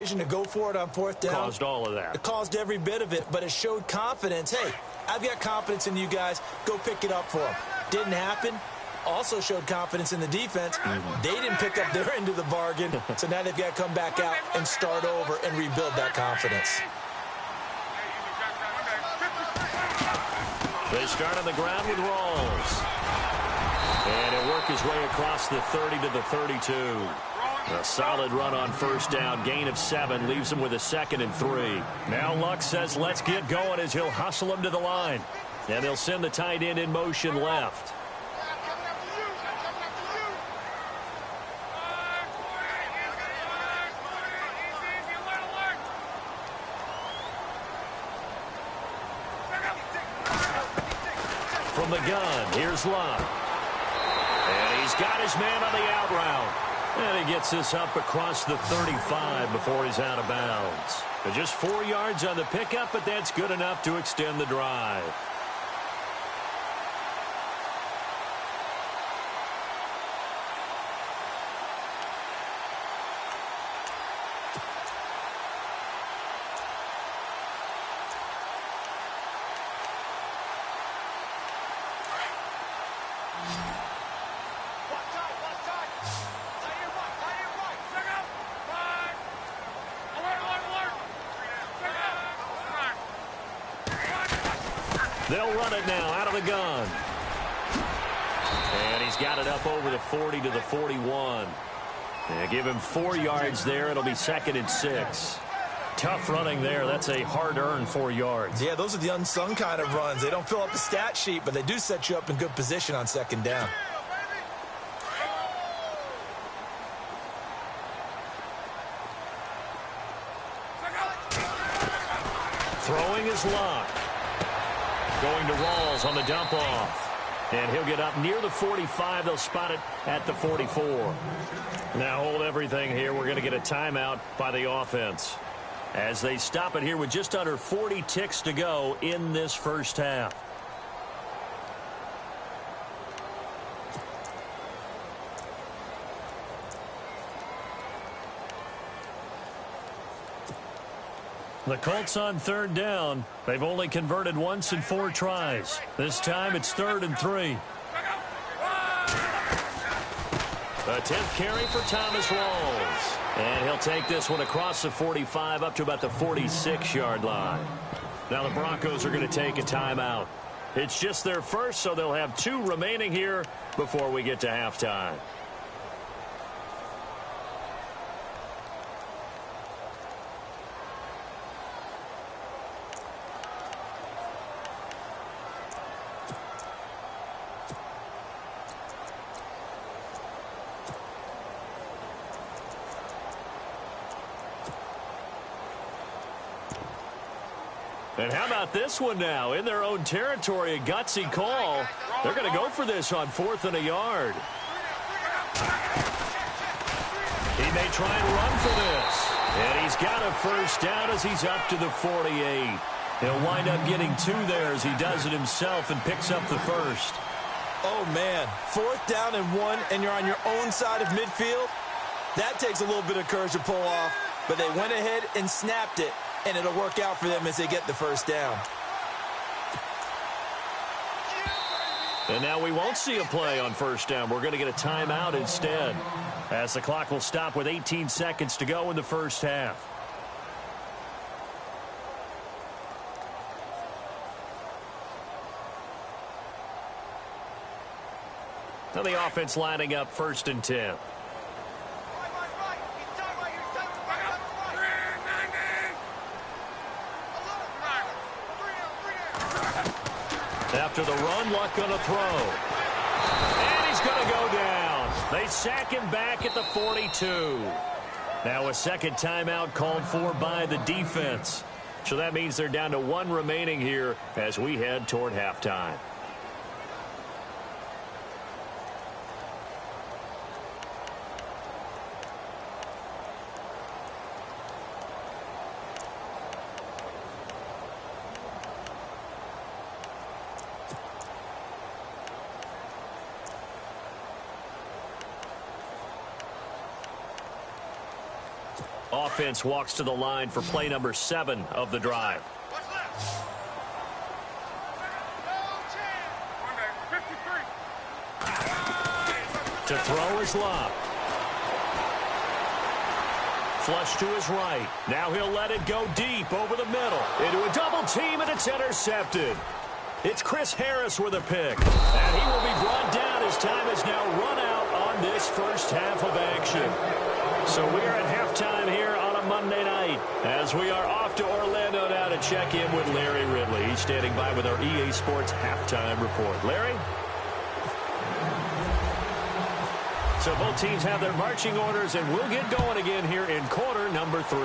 decision to go for it on fourth down. Caused all of that. It caused every bit of it, but it showed confidence. Hey, I've got confidence in you guys. Go pick it up for them. Didn't happen. Also showed confidence in the defense. They didn't pick up their end of the bargain, so now they've got to come back out and start over and rebuild that confidence. They start on the ground with Rawls. And he'll work his way across the 30 to the 32. A solid run on first down. Gain of 7 leaves him with a 2nd and 3. Now Luck says let's get going as he'll hustle him to the line. And they'll send the tight end in motion left. From the gun, here's Luck. And he's got his man on the out route. And he gets this up across the 35 before he's out of bounds. Just 4 yards on the pickup, but that's good enough to extend the drive. They'll run it now out of the gun. And he's got it up over the 40 to the 41. And give him 4 yards there. It'll be 2nd and 6. Tough running there. That's a hard-earned 4 yards. Yeah, those are the unsung kind of runs. They don't fill up the stat sheet, but they do set you up in good position on 2nd down. Throwing is Luck. Going to Rawls on the dump off. And he'll get up near the 45. They'll spot it at the 44. Now hold everything here. We're going to get a timeout by the offense as they stop it here with just under 40 ticks to go in this first half. The Colts on 3rd down. They've only converted once in 4 tries. This time it's 3rd and 3. A 10th carry for Thomas Rawls. And he'll take this one across the 45 up to about the 46-yard line. Now the Broncos are going to take a timeout. It's just their first, so they'll have 2 remaining here before we get to halftime. And how about this one now? In their own territory, a gutsy call. They're going to go for this on 4th and a yard. He may try and run for this. And he's got a first down as he's up to the 48. He'll wind up getting 2 there as he does it himself and picks up the first. Oh, man. 4th down and 1, and you're on your own side of midfield? That takes a little bit of courage to pull off, but they went ahead and snapped it. And it'll work out for them as they get the first down. And now we won't see a play on first down. We're going to get a timeout instead, as the clock will stop with 18 seconds to go in the first half. Now the offense lining up 1st and 10. After the run, Luck going to throw. And he's going to go down. They sack him back at the 42. Now a second timeout called for by the defense. So that means they're down to 1 remaining here as we head toward halftime. Offense walks to the line for play number 7 of the drive. To throw is Love. Flush to his right. Now he'll let it go deep over the middle. Into a double team, and it's intercepted. It's Chris Harris with a pick. And he will be brought down as time has now run out on this first half of action. So we are at halftime here on a Monday night as we are off to Orlando now to check in with Larry Ridley. He's standing by with our EA Sports halftime report. Larry? So both teams have their marching orders, and we'll get going again here in quarter number 3.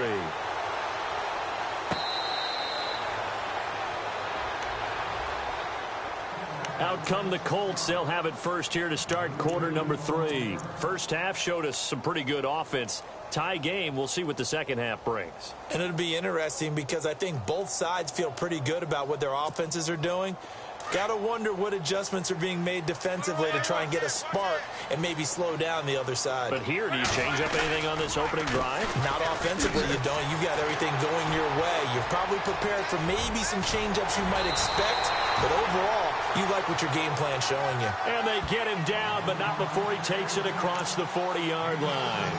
Out come the Colts. They'll have it first here to start quarter number 3. First half showed us some pretty good offense. Tie game. We'll see what the second half brings. And it'll be interesting because I think both sides feel pretty good about what their offenses are doing. Got to wonder what adjustments are being made defensively to try and get a spark and maybe slow down the other side. But here, do you change up anything on this opening drive? Not offensively, you don't. You've got everything going your way. You're probably prepared for maybe some change-ups you might expect, but overall, you like what your game plan's showing you. And they get him down, but not before he takes it across the 40-yard line.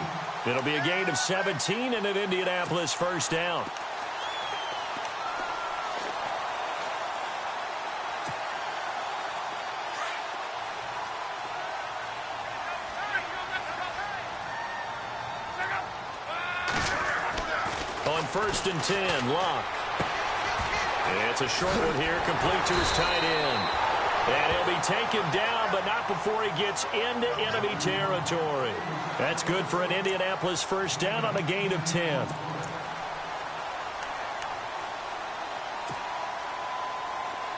It'll be a gain of 17 and an Indianapolis first down. On first and 10, Locke. It's a short one here, complete to his tight end. And he'll be taken down, but not before he gets into enemy territory. That's good for an Indianapolis first down on a gain of 10.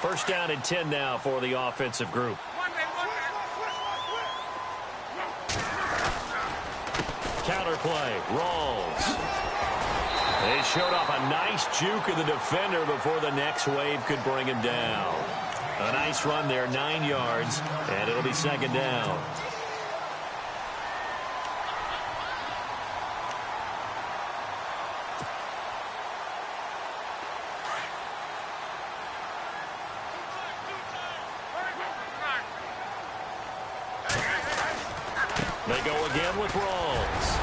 First down and 10 now for the offensive group. Counterplay, Rawls. They showed off a nice juke of the defender before the next wave could bring him down. A nice run there, 9 yards, and it'll be second down. They go again with Rawls.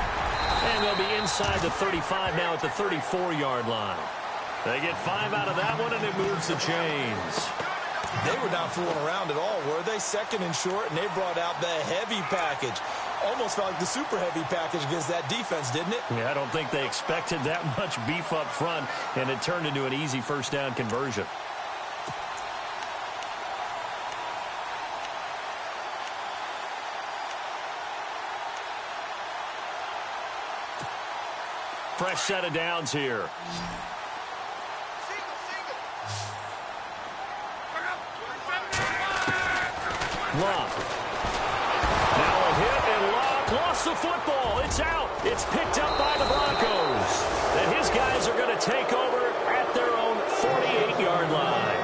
And they'll be inside the 35 now at the 34-yard line. They get 5 out of that one, and it moves the chains. They were not fooling around at all, were they? Second and short, and they brought out the heavy package. Almost felt like the super heavy package against that defense, didn't it? Yeah, I don't think they expected that much beef up front, and it turned into an easy first down conversion. Fresh set of downs here. Locke. Now a hit, and Locke lost the football. It's out. It's picked up by the Broncos. And his guys are going to take over at their own 48-yard line.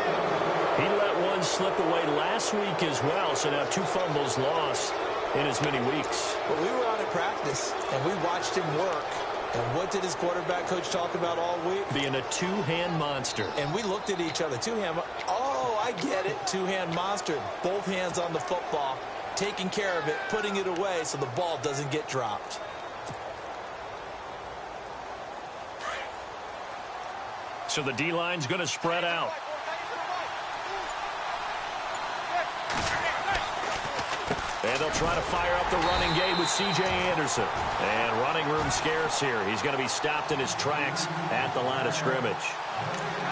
He let one slip away last week as well, so now 2 fumbles lost in as many weeks. Well, we were out at practice, and we watched him work. And what did his quarterback coach talk about all week? Being a two-hand monster. And we looked at each other. Two-hand. Oh, I get it. Two-hand monster. Both hands on the football, taking care of it, putting it away so the ball doesn't get dropped. So the D-line's going to spread out. And they'll try to fire up the running game with C.J. Anderson. And running room scarce here. He's going to be stopped in his tracks at the line of scrimmage.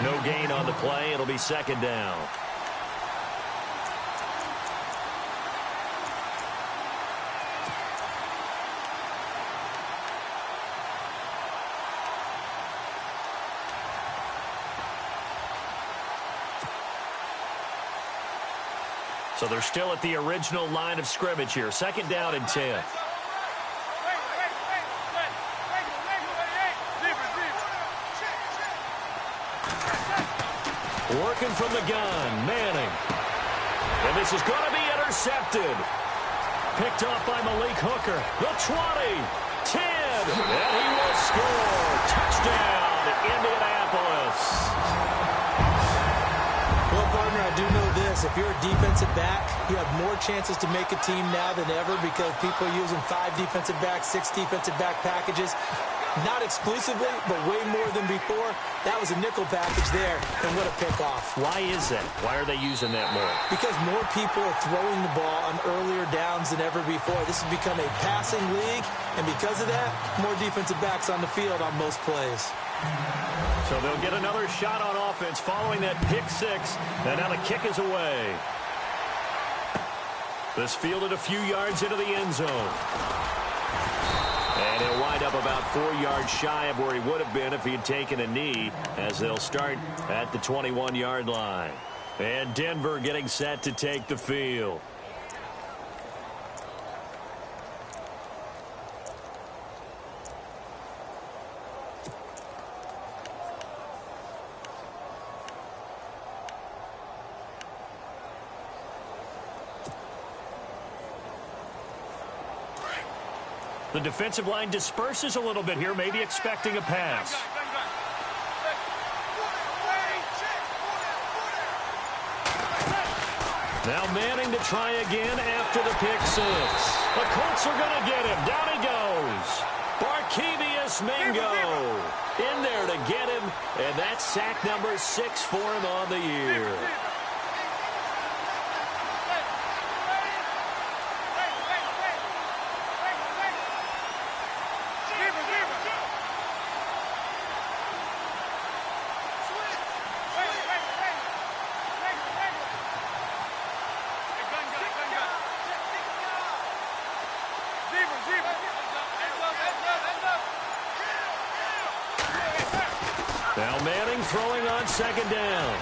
No gain on the play. It'll be second down. So they're still at the original line of scrimmage here. Second down and 10. Working from the gun, Manning. And this is going to be intercepted. Picked off by Malik Hooker. The 20, 10, it. And he will score. Touchdown, Indianapolis. Well, partner, I do know this. If you're a defensive back, you have more chances to make a team now than ever because people are using 5 defensive backs, 6 defensive back packages. Not exclusively, but way more than before. That was a nickel package there, and what a pickoff. Why is that? Why are they using that more? Because more people are throwing the ball on earlier downs than ever before. This has become a passing league, and because of that, more defensive backs on the field on most plays. So they'll get another shot on offense following that pick 6, and now the kick is away. This fielded a few yards into the end zone. And he'll wind up about 4 yards shy of where he would have been if he had taken a knee, as they'll start at the 21-yard line. And Denver getting set to take the field. The defensive line disperses a little bit here, maybe expecting a pass. Now Manning to try again after the pick 6. The Colts are going to get him. Down he goes. Barkevious Mingo in there to get him, and that's sack number 6 for him on the year. Now Manning throwing on second down.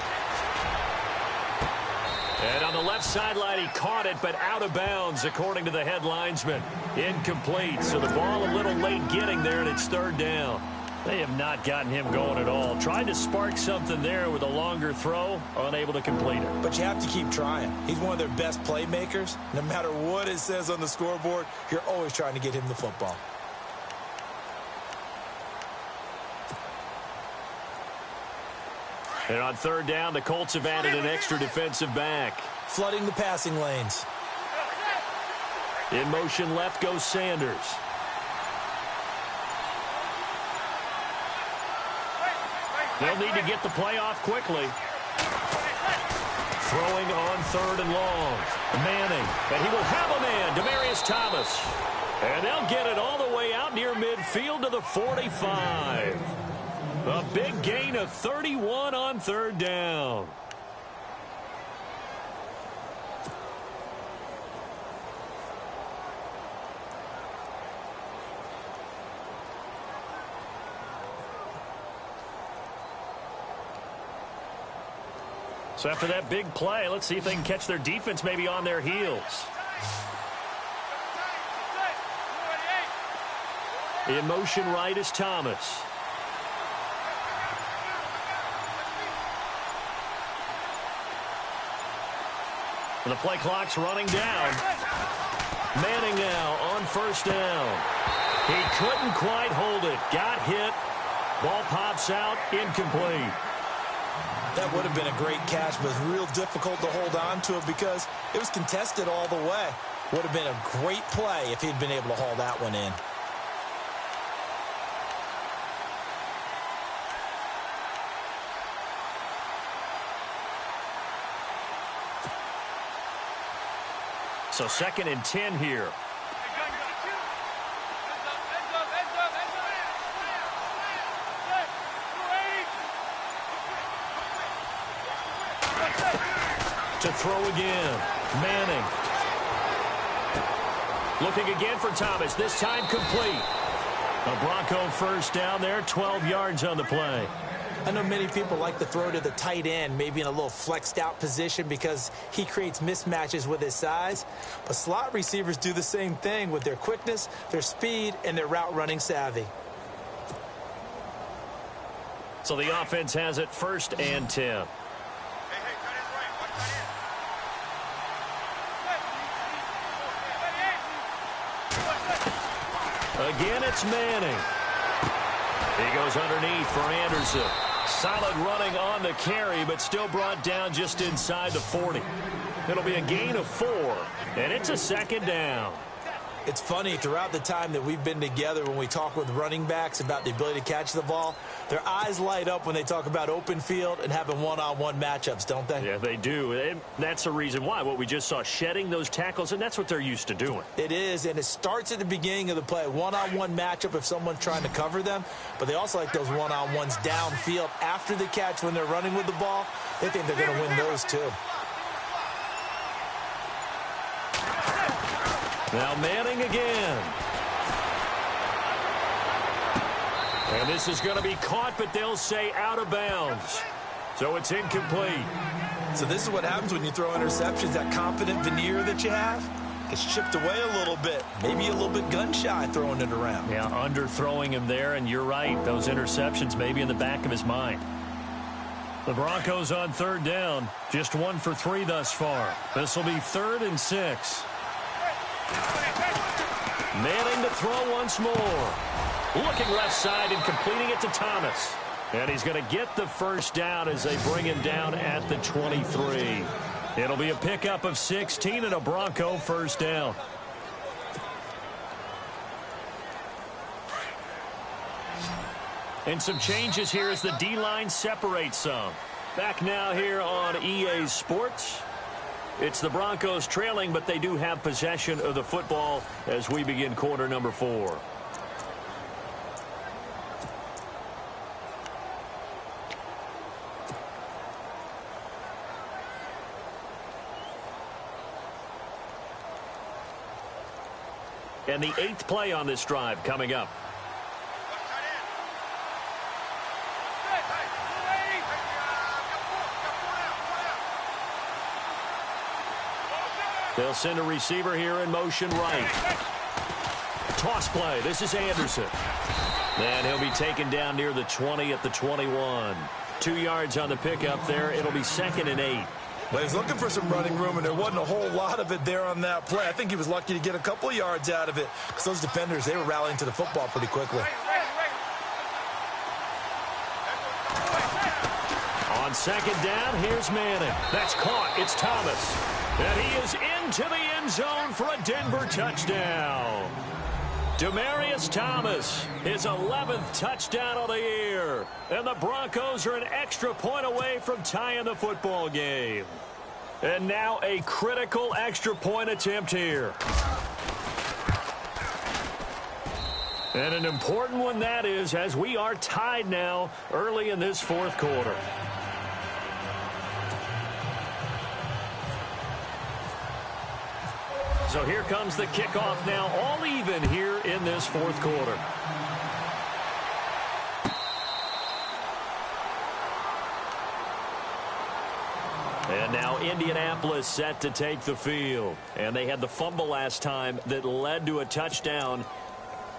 And on the left sideline, he caught it, but out of bounds, according to the head linesman. Incomplete, so the ball a little late getting there, and it's third down. They have not gotten him going at all. Tried to spark something there with a longer throw, unable to complete it. But you have to keep trying. He's one of their best playmakers. No matter what it says on the scoreboard, you're always trying to get him the football. And on third down, the Colts have added an extra defensive back. Flooding the passing lanes. In motion left goes Sanders. They'll need to get the play off quickly. Throwing on third and long. Manning. And he will have a man, Demaryius Thomas. And they'll get it all the way out near midfield to the 45. A big gain of 31 on third down. So after that big play, let's see if they can catch their defense maybe on their heels. In motion right is Thomas. And the play clock's running down. Manning now on first down. He couldn't quite hold it. Got hit. Ball pops out. Incomplete. That would have been a great catch, but real difficult to hold on to it because it was contested all the way. Would have been a great play if he'd been able to haul that one in. So 2nd and 10 here. To throw again. Manning. Looking again for Thomas. This time complete. A Bronco first down there. 12 yards on the play. I know many people like to throw to the tight end, maybe in a little flexed out position because he creates mismatches with his size. But slot receivers do the same thing with their quickness, their speed, and their route running savvy. So the offense has it 1st and 10. Again, it's Manning. He goes underneath for Anderson. Solid running on the carry, but still brought down just inside the 40. It'll be a gain of 4, and it's a second down. It's funny, throughout the time that we've been together, when we talk with running backs about the ability to catch the ball, their eyes light up when they talk about open field and having one-on-one matchups, don't they? Yeah, they do. And that's the reason why. What we just saw, shedding those tackles, and that's what they're used to doing. It is, and it starts at the beginning of the play. One-on-one matchup if someone's trying to cover them, but they also like those one-on-ones downfield after the catch when they're running with the ball. They think they're going to win those too. Now Manning again. And this is going to be caught, but they'll say out of bounds. So it's incomplete. So this is what happens when you throw interceptions. That confident veneer that you have gets chipped away a little bit. Maybe a little bit gun-shy throwing it around. Yeah, underthrowing him there, and you're right. Those interceptions may be in the back of his mind. The Broncos on third down. Just 1 for 3 thus far. This will be 3rd and 6. Manning to throw once more. Looking left side and completing it to Thomas. And he's going to get the first down as they bring him down at the 23. It'll be a pickup of 16 and a Bronco first down. And some changes here as the D-line separates some. Back now here on EA Sports. It's the Broncos trailing, but they do have possession of the football as we begin quarter number 4. And the 8th play on this drive coming up. They'll send a receiver here in motion right. Toss play. This is Anderson. And he'll be taken down near the 20 at the 21. 2 yards on the pickup there. It'll be 2nd and 8. Well, he's looking for some running room, and there wasn't a whole lot of it there on that play. I think he was lucky to get a couple of yards out of it because those defenders, they were rallying to the football pretty quickly. On 2nd down, here's Manning. That's caught. It's Thomas. And he is into the end zone for a Denver touchdown. Demaryius Thomas, his 11th touchdown of the year. And the Broncos are an extra point away from tying the football game. And now a critical extra point attempt here. And an important one that is, as we are tied now early in this 4th quarter. So here comes the kickoff now, all even here in this 4th quarter. And now Indianapolis set to take the field. And they had the fumble last time that led to a touchdown.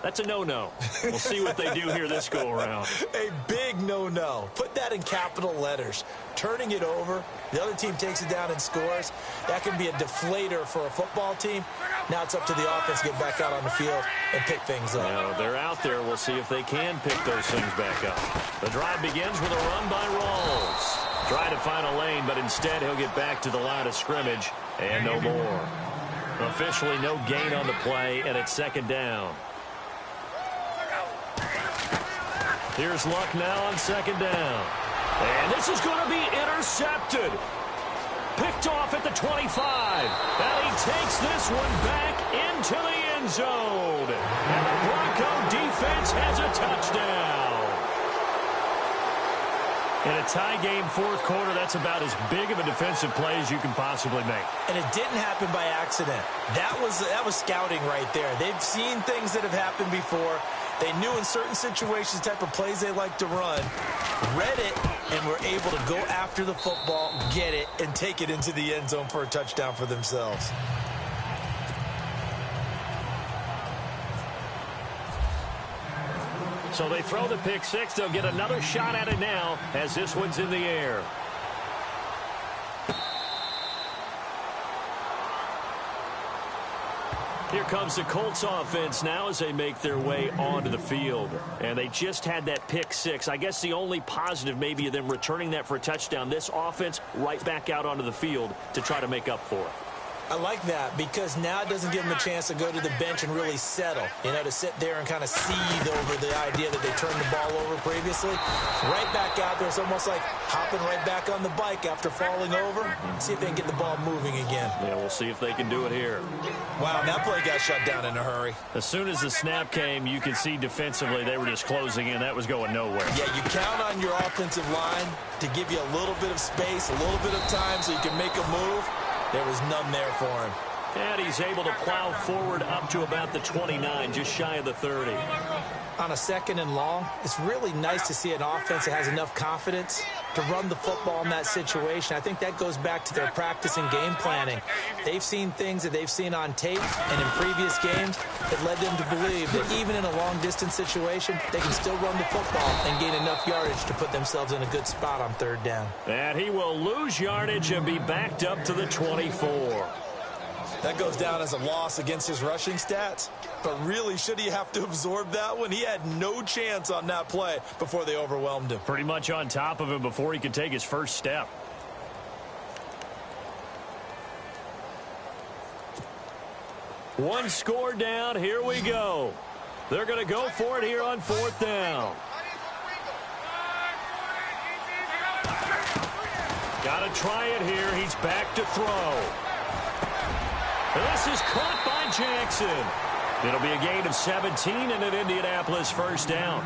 That's a no-no. We'll see what they do here this go-around. A big no-no. Put that in capital letters. Turning it over, the other team takes it down and scores. That can be a deflator for a football team. Now it's up to the offense to get back out on the field and pick things up. Well, they're out there. We'll see if they can pick those things back up. The drive begins with a run by Rawls. Try to find a lane, but instead he'll get back to the line of scrimmage and no more. Officially no gain on the play, and it's 2nd down. Here's Luck now on 2nd down. And this is going to be intercepted. Picked off at the 25. And he takes this one back into the end zone. And the Bronco defense has a touchdown. In a tie game 4th quarter, that's about as big of a defensive play as you can possibly make. And it didn't happen by accident. That was scouting right there. They've seen things that have happened before. They knew in certain situations the type of plays they like to run, read it, and were able to go after the football, get it, and take it into the end zone for a touchdown for themselves. So they throw the pick 6. They'll get another shot at it now as this one's in the air. Here comes the Colts offense now as they make their way onto the field. And they just had that pick six. I guess the only positive maybe of them returning that for a touchdown. This offense right back out onto the field to try to make up for it. I like that because now it doesn't give them a chance to go to the bench and really settle, to sit there and kind of seethe over the idea that they turned the ball over previously. Right back out there. It's almost like hopping right back on the bike after falling over. See if they can get the ball moving again. Yeah, we'll see if they can do it here. Wow, that play got shut down in a hurry. As soon as the snap came, you could see defensively they were just closing in. That was going nowhere. Yeah, you count on your offensive line to give you a little bit of space, a little bit of time so you can make a move. There was none there for him. And he's able to plow forward up to about the 29, just shy of the 30. On a 2nd and long, it's really nice to see an offense that has enough confidence to run the football in that situation. I think that goes back to their practice and game planning. They've seen things that they've seen on tape and in previous games that led them to believe that even in a long-distance situation, they can still run the football and gain enough yardage to put themselves in a good spot on 3rd down. And he will lose yardage and be backed up to the 24. That goes down as a loss against his rushing stats. But really, should he have to absorb that one? He had no chance on that play before they overwhelmed him. Pretty much on top of him before he could take his first step. One score down. Here we go. They're going to go for it here on 4th down. Got to try it here. He's back to throw. This is caught by Jackson. It'll be a gain of 17 and an Indianapolis 1st down.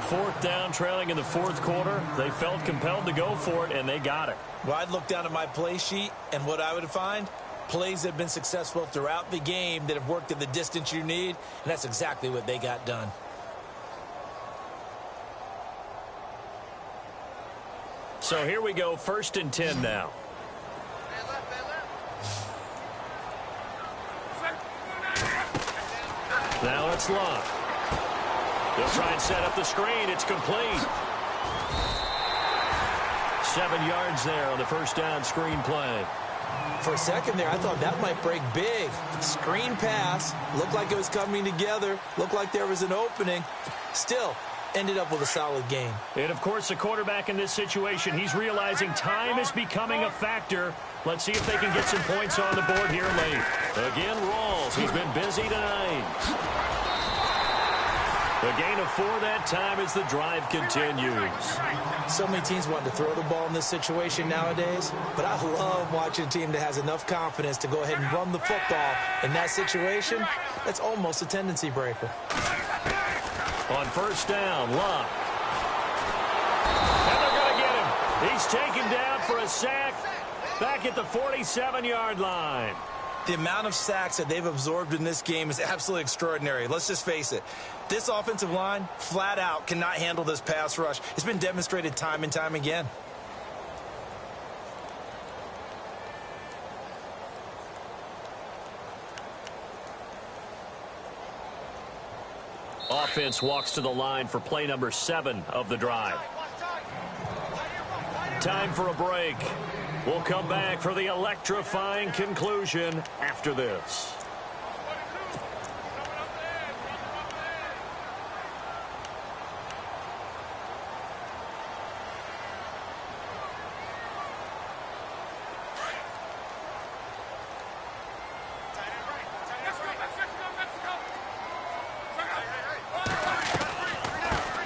4th down, trailing in the 4th quarter. They felt compelled to go for it, and they got it. Well, I'd look down at my play sheet, and what I would find, plays that have been successful throughout the game that have worked at the distance you need, and that's exactly what they got done. So here we go, 1st and 10 now. Now it's Locke. They'll try and set up the screen. It's complete. 7 yards there on the 1st down screen play. For a second there, I thought that might break big. Screen pass. Looked like it was coming together. Looked like there was an opening. Still, ended up with a solid game. And, of course, the quarterback in this situation, he's realizing time is becoming a factor. Let's see if they can get some points on the board here late. Again, Rawls. He's been busy tonight. The gain of 4 that time as the drive continues. So many teams want to throw the ball in this situation nowadays, but I love watching a team that has enough confidence to go ahead and run the football. In that situation, that's almost a tendency breaker. On 1st down, Locke. And they're going to get him. He's taken down for a sack back at the 47-yard line. The amount of sacks that they've absorbed in this game is absolutely extraordinary. Let's just face it. This offensive line, flat out, cannot handle this pass rush. It's been demonstrated time and time again. Offense walks to the line for play number 7 of the drive. Time for a break. We'll come back for the electrifying conclusion after this.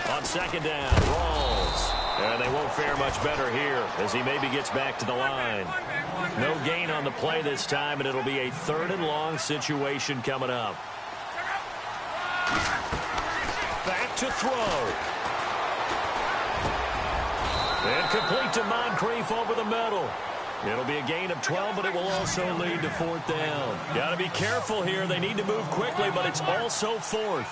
On 2nd down, Rawls. And they won't fare much better here as he maybe gets back to the line. No gain on the play this time, and it'll be a 3rd and long situation coming up. Back to throw. And complete to Moncrief over the middle. It'll be a gain of 12, but it will also lead to 4th down. Got to be careful here. They need to move quickly, but it's also 4th.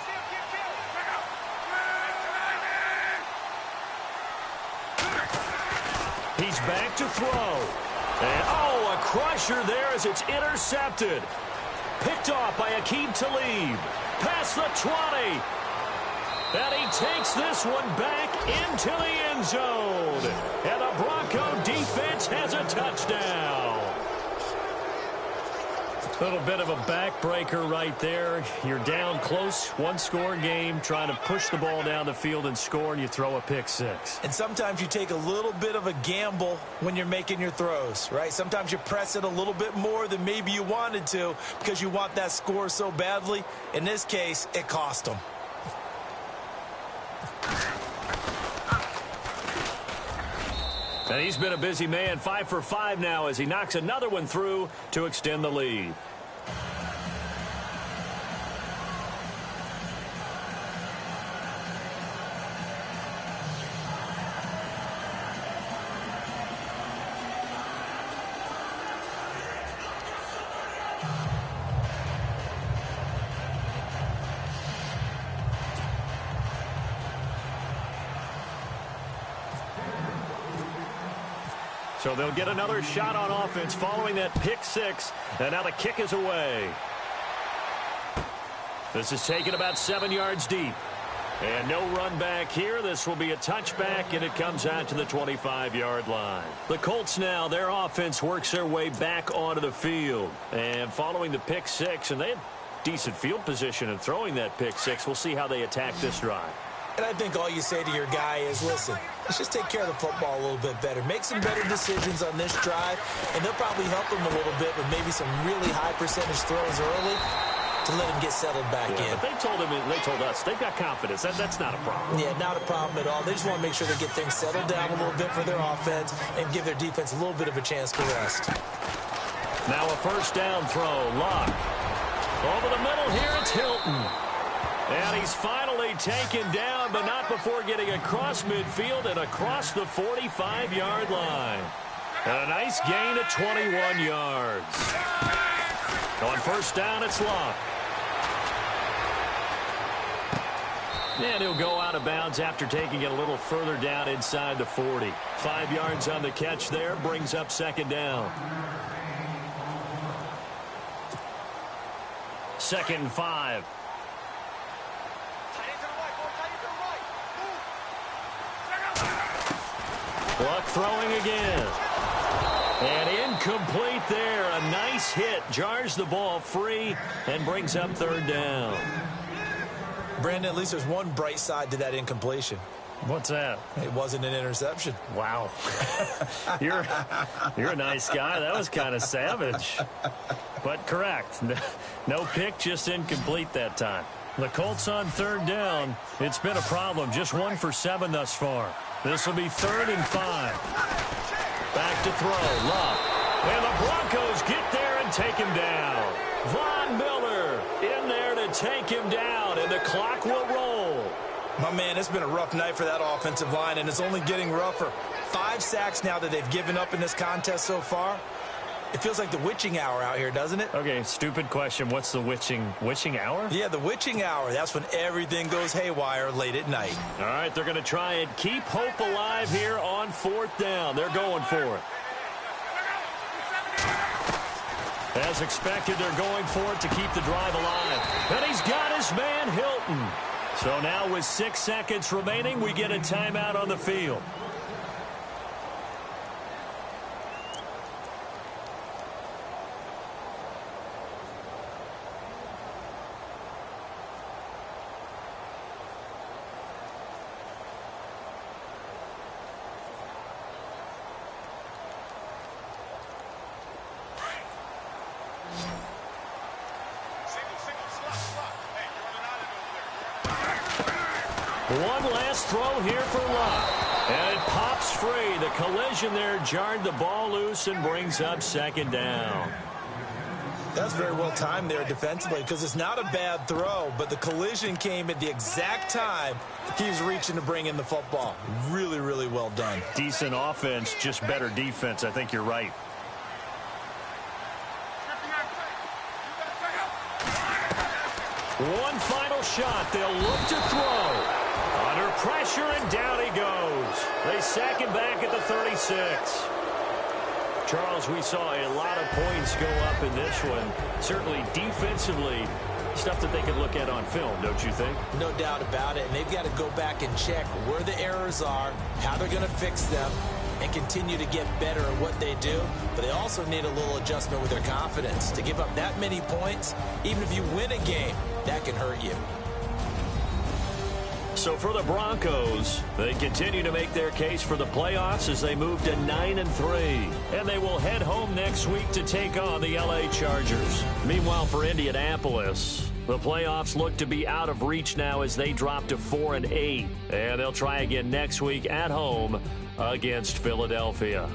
He's back to throw. And, a crusher there as it's intercepted. Picked off by Aqib Talib. Past the 20. And he takes this one back into the end zone. And the Bronco defense has a touchdown. Little bit of a backbreaker right there. You're down close, one-score game, trying to push the ball down the field and score, and you throw a pick six. And sometimes you take a little bit of a gamble when you're making your throws, right? Sometimes you press it a little bit more than maybe you wanted to because you want that score so badly. In this case, it cost them. And he's been a busy man, 5 for 5 now as he knocks another one through to extend the lead. So they'll get another shot on offense following that pick six. And now the kick is away. This is taken about 7 yards deep. And no run back here. This will be a touchback, and it comes out to the 25-yard line. The Colts now, their offense works their way back onto the field. And following the pick six, and they had decent field position in throwing that pick six. We'll see how they attack this drive. And I think all you say to your guy is, listen, let's just take care of the football a little bit better. Make some better decisions on this drive, and they'll probably help him a little bit with maybe some really high percentage throws early to let him get settled back in. But they told us, they've got confidence. That's not a problem. Yeah, not a problem at all. They just want to make sure they get things settled down a little bit for their offense and give their defense a little bit of a chance to rest. Now a first down throw. Luck. Over the middle here, it's Hilton. And he's finally taken down, but not before getting across midfield and across the 45-yard line. And a nice gain of 21 yards. On first down, it's Luck. And he'll go out of bounds after taking it a little further down inside the 40. 5 yards on the catch there, brings up second down. 2nd and 5. Luck throwing again. And incomplete there. A nice hit. Jars the ball free and brings up third down. Brandon, at least there's one bright side to that incompletion. What's that? It wasn't an interception. Wow. You're a nice guy. That was kind of savage. But correct. No pick, just incomplete that time. The Colts on third down. It's been a problem. Just 1 for 7 thus far. This will be 3rd and 5. Back to throw. Luck. And the Broncos get there and take him down. Von Miller in there to take him down, and the clock will roll. My man, it's been a rough night for that offensive line, and it's only getting rougher. 5 sacks now that they've given up in this contest so far. It feels like the witching hour out here, doesn't it? Okay, stupid question. What's the witching hour? Yeah, the witching hour. That's when everything goes haywire late at night. All right, they're going to try and keep hope alive here on 4th down. They're going for it. As expected, they're going for it to keep the drive alive. And he's got his man, Hilton. So now with 6 seconds remaining, we get a timeout on the field. One last throw here for Luck. And it pops free. The collision there jarred the ball loose and brings up 2nd down. That's very well timed there defensively because it's not a bad throw, but the collision came at the exact time he was reaching to bring in the football. Really, really well done. Decent offense, just better defense. I think you're right. One final shot. They'll look to throw. Under pressure, and down he goes. They sack him back at the 36. Charles, we saw a lot of points go up in this one. Certainly defensively, stuff that they can look at on film, don't you think? No doubt about it. And they've got to go back and check where the errors are, how they're going to fix them, and continue to get better at what they do, but they also need a little adjustment with their confidence. To give up that many points, even if you win a game, that can hurt you. So for the Broncos, they continue to make their case for the playoffs as they move to 9-3. And they will head home next week to take on the LA Chargers. Meanwhile, for Indianapolis, the playoffs look to be out of reach now as they drop to 4-8. And they'll try again next week at home against Philadelphia.